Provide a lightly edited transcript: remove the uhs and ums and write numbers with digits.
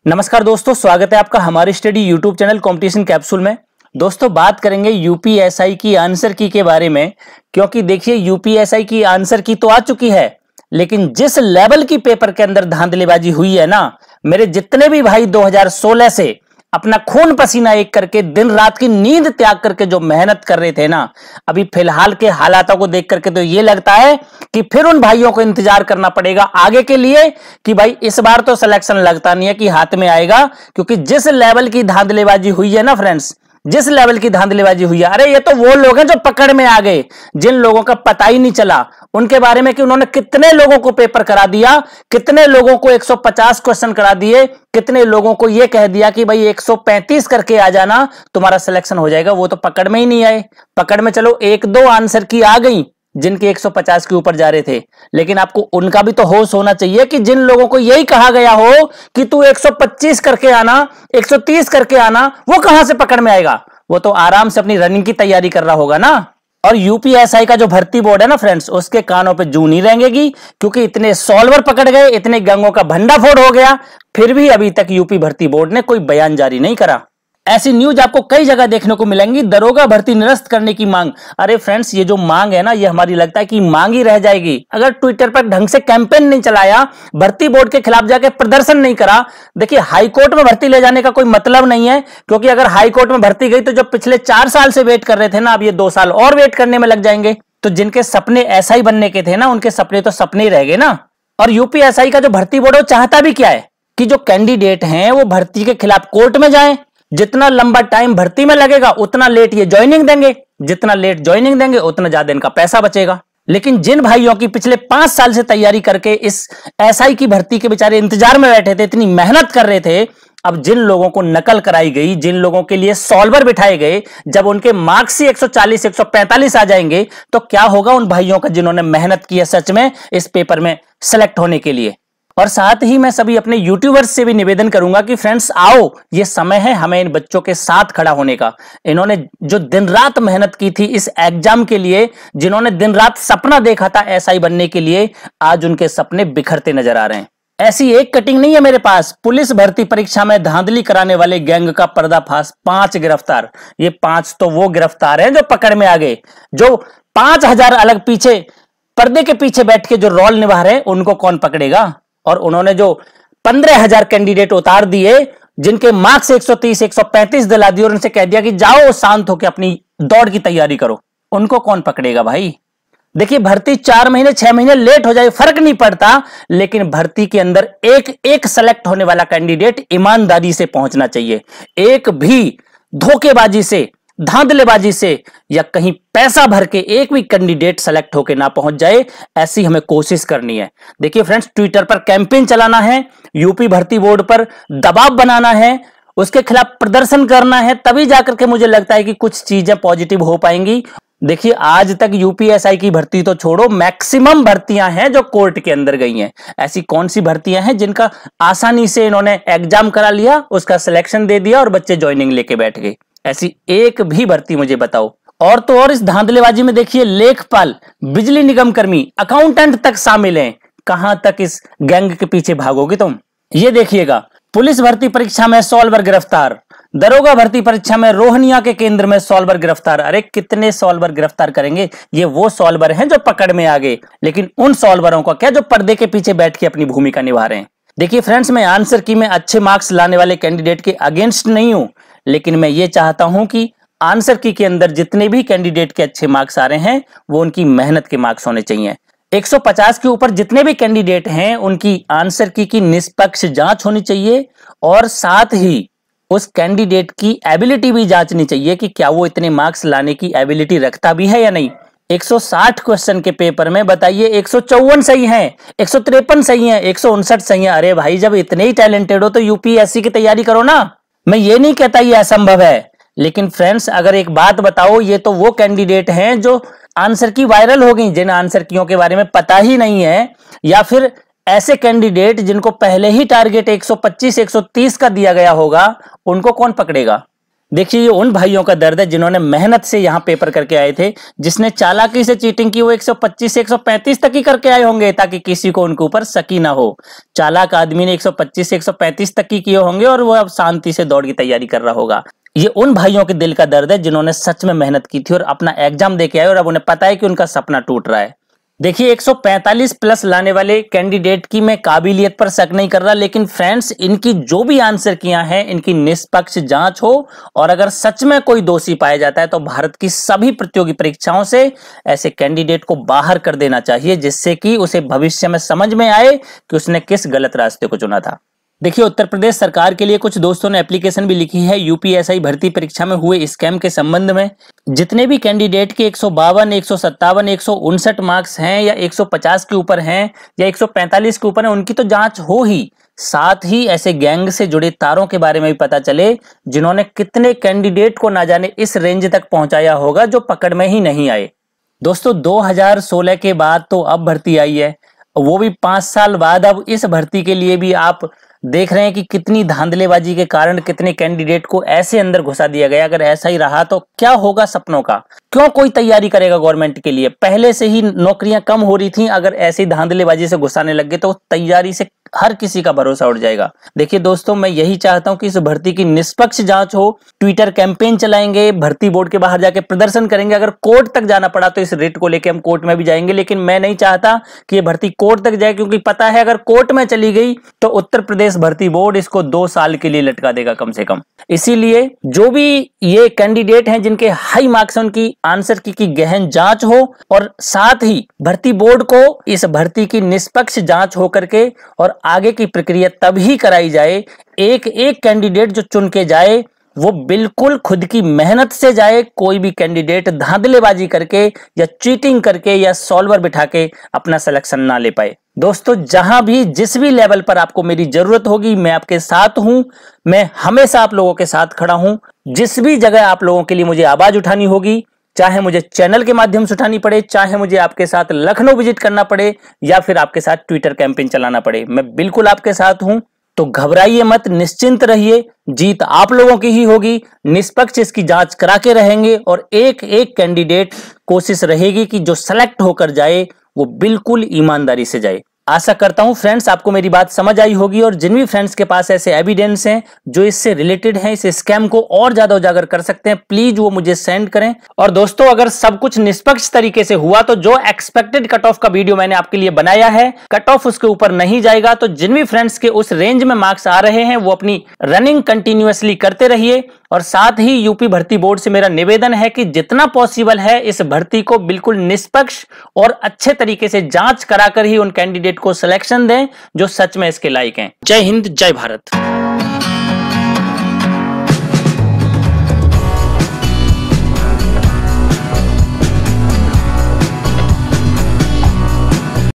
नमस्कार दोस्तों, स्वागत है आपका हमारे study YouTube channel competition capsule में। दोस्तों बात करेंगे यूपीएसआई की आंसर की के बारे में, क्योंकि देखिए यूपीएसआई की आंसर की तो आ चुकी है, लेकिन जिस लेवल की पेपर के अंदर धांधलीबाजी हुई है ना, मेरे जितने भी भाई 2016 से अपना खून पसीना एक करके दिन रात की नींद त्याग करके जो मेहनत कर रहे थे ना, अभी फिलहाल के हालातों को देख करके तो ये लगता है कि फिर उन भाइयों को इंतजार करना पड़ेगा आगे के लिए कि भाई इस बार तो सिलेक्शन लगता नहीं है कि हाथ में आएगा, क्योंकि जिस लेवल की धांधलीबाजी हुई है ना फ्रेंड्स, जिस लेवल की धांधलीबाजी हुई है, अरे ये तो वो लोग हैं जो पकड़ में आ गए, जिन लोगों का पता ही नहीं चला उनके बारे में कि उन्होंने कितने लोगों को पेपर करा दिया, कितने लोगों को 150 क्वेश्चन करा दिए, कितने लोगों को यह कह दिया कि भाई 135 करके आ जाना तुम्हारा सिलेक्शन हो जाएगा। वो तो पकड़ में ही नहीं आए। पकड़ में चलो एक दो आंसर की आ गई जिनके 150 के ऊपर जा रहे थे, लेकिन आपको उनका भी तो होश होना चाहिए कि जिन लोगों को यही कहा गया हो कि तू 125 करके आना, 130 करके आना, वो कहां से पकड़ में आएगा? वो तो आराम से अपनी रनिंग की तैयारी कर रहा होगा ना। और यूपीएसआई का जो भर्ती बोर्ड है ना फ्रेंड्स, उसके कानों पे जूं नहीं रहेंगी, क्योंकि इतने सॉल्वर पकड़ गए, इतने गंगों का भंडाफोड़ हो गया, फिर भी अभी तक यूपी भर्ती बोर्ड ने कोई बयान जारी नहीं करा। ऐसी न्यूज आपको कई जगह देखने को मिलेंगी। दरोगा भर्ती निरस्त करने की मांग। अरे फ्रेंड्स, ये जो मांग है ना, ये हमारी लगता है कि मांग ही रह जाएगी अगर ट्विटर पर ढंग से कैंपेन नहीं चलाया, भर्ती बोर्ड के खिलाफ जाके प्रदर्शन नहीं करा। देखिए हाई कोर्ट में भर्ती ले जाने का कोई मतलब नहीं है, क्योंकि अगर हाई कोर्ट में भर्ती गई तो जो पिछले 4 साल से वेट कर रहे थे ना, अब ये 2 साल और वेट करने में लग जाएंगे। तो जिनके सपने ऐसा ही बनने के थे ना, उनके सपने तो सपने ही रह गए ना। और यूपीएसआई का जो भर्ती बोर्ड है वो चाहता भी क्या है कि जो कैंडिडेट हैं वो भर्ती के खिलाफ कोर्ट में जाएं। जितना लंबा टाइम भर्ती में लगेगा उतना लेट ये ज्वाइनिंग देंगे, जितना लेट ज्वाइनिंग देंगे उतना ज्यादा इनका पैसा बचेगा। लेकिन जिन भाइयों की पिछले 5 साल से तैयारी करके इस एसआई की भर्ती के बेचारे इंतजार में बैठे थे, इतनी मेहनत कर रहे थे, अब जिन लोगों को नकल कराई गई, जिन लोगों के लिए सॉल्वर बिठाए गए, जब उनके मार्क्स ही 140 145 आ जाएंगे तो क्या होगा उन भाइयों का जिन्होंने मेहनत की है सच में इस पेपर में सेलेक्ट होने के लिए। और साथ ही मैं सभी अपने यूट्यूबर्स से भी निवेदन करूंगा कि फ्रेंड्स आओ, ये समय है हमें इन बच्चों के साथ खड़ा होने का। इन्होंने जो दिन रात मेहनत की थी इस एग्जाम के लिए, जिन्होंने दिन रात सपना देखा था एसआई बनने के लिए, आज उनके सपने बिखरते नजर आ रहे हैं। ऐसी एक कटिंग नहीं है मेरे पास। पुलिस भर्ती परीक्षा में धांधली कराने वाले गैंग का पर्दाफाश, 5 गिरफ्तार। ये 5 तो वो गिरफ्तार हैं जो पकड़ में आ गए, जो 5000 अलग पीछे पर्दे के पीछे बैठ के जो रोल निभा रहे हैं उनको कौन पकड़ेगा। और उन्होंने जो 15,000 कैंडिडेट उतार दिए, जिनके मार्क्स 130 135 दिला दिए और उनसे कह दिया कि जाओ शांत होकर अपनी दौड़ की तैयारी करो, उनको कौन पकड़ेगा भाई? देखिए भर्ती 4 महीने 6 महीने लेट हो जाए फर्क नहीं पड़ता, लेकिन भर्ती के अंदर एक एक सेलेक्ट होने वाला कैंडिडेट ईमानदारी से पहुंचना चाहिए। एक भी धोखेबाजी से, धांधलेबाजी से या कहीं पैसा भर के एक भी कैंडिडेट सेलेक्ट होकर ना पहुंच जाए, ऐसी हमें कोशिश करनी है। देखिए फ्रेंड्स, ट्विटर पर कैंपेन चलाना है, यूपी भर्ती बोर्ड पर दबाव बनाना है, उसके खिलाफ प्रदर्शन करना है, तभी जाकर के मुझे लगता है कि कुछ चीजें पॉजिटिव हो पाएंगी। देखिए आज तक यूपीएसआई की भर्ती तो छोड़ो, मैक्सिमम भर्तियां हैं जो कोर्ट के अंदर गई हैं। ऐसी कौन सी भर्तियां हैं जिनका आसानी से इन्होंने एग्जाम करा लिया, उसका सिलेक्शन दे दिया और बच्चे ज्वाइनिंग लेके बैठ गए? ऐसी एक भी भर्ती मुझे बताओ। और तो और इस धांधलेबाजी में देखिए लेखपाल, बिजली निगम कर्मी, अकाउंटेंट तक शामिल हैं। कहां तक इस गैंग के पीछे भागोगे तुम? ये देखिएगा, पुलिस भर्ती परीक्षा में सॉल्वर गिरफ्तार, दरोगा भर्ती परीक्षा में रोहनिया के केंद्र में सॉल्वर गिरफ्तार। अरे कितने सॉल्वर गिरफ्तार करेंगे? ये वो सॉल्वर हैं जो पकड़ में आ गए, लेकिन उन सॉल्वरों का क्या जो पर्दे के पीछे बैठ के अपनी भूमिका निभा रहे हैं। देखिए फ्रेंड्स, मैं आंसर की में अच्छे मार्क्स लाने वाले कैंडिडेट के अगेंस्ट नहीं हूं, लेकिन मैं ये चाहता हूं कि आंसर की के अंदर जितने भी कैंडिडेट के अच्छे मार्क्स आ रहे हैं वो उनकी मेहनत के मार्क्स होने चाहिए। 150 के ऊपर जितने भी कैंडिडेट हैं उनकी आंसर की निष्पक्ष जांच होनी चाहिए, और साथ ही उस कैंडिडेट की एबिलिटी भी जांचनी चाहिए कि क्या वो इतने मार्क्स लाने की एबिलिटी रखता भी है या नहीं। 160 क्वेश्चन के पेपर में बताइए 154 सही हैं, 153 सही हैं, 159 सही हैं। अरे भाई जब इतने ही टैलेंटेड हो तो यूपीएससी की तैयारी करो ना। मैं ये नहीं कहता ये असंभव है, लेकिन फ्रेंड्स अगर एक बात बताओ, ये तो वो कैंडिडेट हैं जो आंसर की वायरल हो गई, जिन आंसर कीयों के बारे में पता ही नहीं है, या फिर ऐसे कैंडिडेट जिनको पहले ही टारगेट 125 130 का दिया गया होगा, उनको कौन पकड़ेगा? देखिए ये उन भाइयों का दर्द है जिन्होंने मेहनत से यहाँ पेपर करके आए थे। जिसने चालाकी से चीटिंग की वो 125 से 135 तक ही करके आए होंगे ताकि किसी को उनके ऊपर शक ही ना हो। चालाक आदमी ने 125 से 135 तक की किए होंगे और वो अब शांति से दौड़ की तैयारी कर रहा होगा। ये उन भाइयों के दिल का दर्द है जिन्होंने सच में मेहनत की थी और अपना एग्जाम दे के आए और अब उन्हें पता है कि उनका सपना टूट रहा है। देखिए 145 प्लस लाने वाले कैंडिडेट की मैं काबिलियत पर शक नहीं कर रहा, लेकिन फ्रेंड्स इनकी जो भी आंसर किया है इनकी निष्पक्ष जांच हो और अगर सच में कोई दोषी पाया जाता है तो भारत की सभी प्रतियोगी परीक्षाओं से ऐसे कैंडिडेट को बाहर कर देना चाहिए, जिससे कि उसे भविष्य में समझ में आए कि उसने किस गलत रास्ते को चुना था। देखिए उत्तर प्रदेश सरकार के लिए कुछ दोस्तों ने एप्लीकेशन भी लिखी है यूपीएसआई भर्ती परीक्षा में हुए स्कैम के संबंध में। जितने भी कैंडिडेट के 152, 157, 159 मार्क्स हैं या 150 के ऊपर हैं या 145 के ऊपर हैं उनकी तो जांच हो ही, साथ ही ऐसे गैंग से जुड़े तारों के बारे में भी पता चले जिन्होंने कितने कैंडिडेट को ना जाने इस रेंज तक पहुंचाया होगा जो पकड़ में ही नहीं आए। दोस्तों 2016 के बाद तो अब भर्ती आई है, वो भी 5 साल बाद। अब इस भर्ती के लिए भी आप देख रहे हैं कि कितनी धांधलेबाजी के कारण कितने कैंडिडेट को ऐसे अंदर घुसा दिया गया। अगर ऐसा ही रहा तो क्या होगा सपनों का? क्यों कोई तैयारी करेगा गवर्नमेंट के लिए? पहले से ही नौकरियां कम हो रही थी, अगर ऐसी धांधलेबाजी से घुसाने लग गए तो तैयारी से हर किसी का भरोसा उठ जाएगा। देखिए दोस्तों मैं यही चाहता हूं कि इस भर्ती की निष्पक्ष जांच हो। ट्विटर कैंपेन चलाएंगे, भर्ती बोर्ड के बाहर जाके प्रदर्शन करेंगे, अगर कोर्ट तक जाना पड़ा तो इस रेट को लेकर हम कोर्ट में भी जाएंगे, लेकिन मैं नहीं चाहता कि ये भर्ती कोर्ट तक जाए, क्योंकि पता है अगर कोर्ट में चली गई तो उत्तर प्रदेश भर्ती बोर्ड इसको 2 साल के लिए लटका देगा कम से कम। इसीलिए जो भी ये कैंडिडेट हैं जिनके हाई मार्क्स हैं उनकी आंसर की गहन जांच हो और साथ ही भर्ती बोर्ड को इस भर्ती की निष्पक्ष जांच हो करके और आगे की प्रक्रिया तभी कराई जाए। एक एक कैंडिडेट जो चुन के जाए वो बिल्कुल खुद की मेहनत से जाए। कोई भी कैंडिडेट धांधलेबाजी करके या चीटिंग करके या सॉल्वर बिठा के अपना सिलेक्शन ना ले पाए। दोस्तों जहां भी जिस भी लेवल पर आपको मेरी जरूरत होगी मैं आपके साथ हूं। मैं हमेशा आप लोगों के साथ खड़ा हूं। जिस भी जगह आप लोगों के लिए मुझे आवाज उठानी होगी, चाहे मुझे चैनल के माध्यम से उठानी पड़े, चाहे मुझे आपके साथ लखनऊ विजिट करना पड़े या फिर आपके साथ ट्विटर कैंपेन चलाना पड़े, मैं बिल्कुल आपके साथ हूं। तो घबराइए मत, निश्चिंत रहिए, जीत आप लोगों की ही होगी। निष्पक्ष इसकी जांच करा के रहेंगे और एक एक कैंडिडेट कोशिश रहेगी कि जो सेलेक्ट होकर जाए वो बिल्कुल ईमानदारी से जाए। आशा करता हूं फ्रेंड्स आपको मेरी बात समझ आई होगी और जिन भी फ्रेंड्स के पास ऐसे एविडेंस हैं जो इससे रिलेटेड हैं, इस स्कैम को और ज्यादा उजागर कर सकते हैं, प्लीज वो मुझे सेंड करें। और दोस्तों अगर सब कुछ निष्पक्ष तरीके से हुआ तो जो एक्सपेक्टेड कट ऑफ का वीडियो मैंने आपके लिए बनाया है, कट ऑफ उसके ऊपर नहीं जाएगा। तो जिन भी फ्रेंड्स के उस रेंज में मार्क्स आ रहे हैं वो अपनी रनिंग कंटिन्यूअसली करते रहिए। और साथ ही यूपी भर्ती बोर्ड से मेरा निवेदन है कि जितना पॉसिबल है इस भर्ती को बिल्कुल निष्पक्ष और अच्छे तरीके से जांच कराकर ही उन कैंडिडेट को सिलेक्शन दें जो सच में इसके लायक हैं। जय हिंद, जय भारत।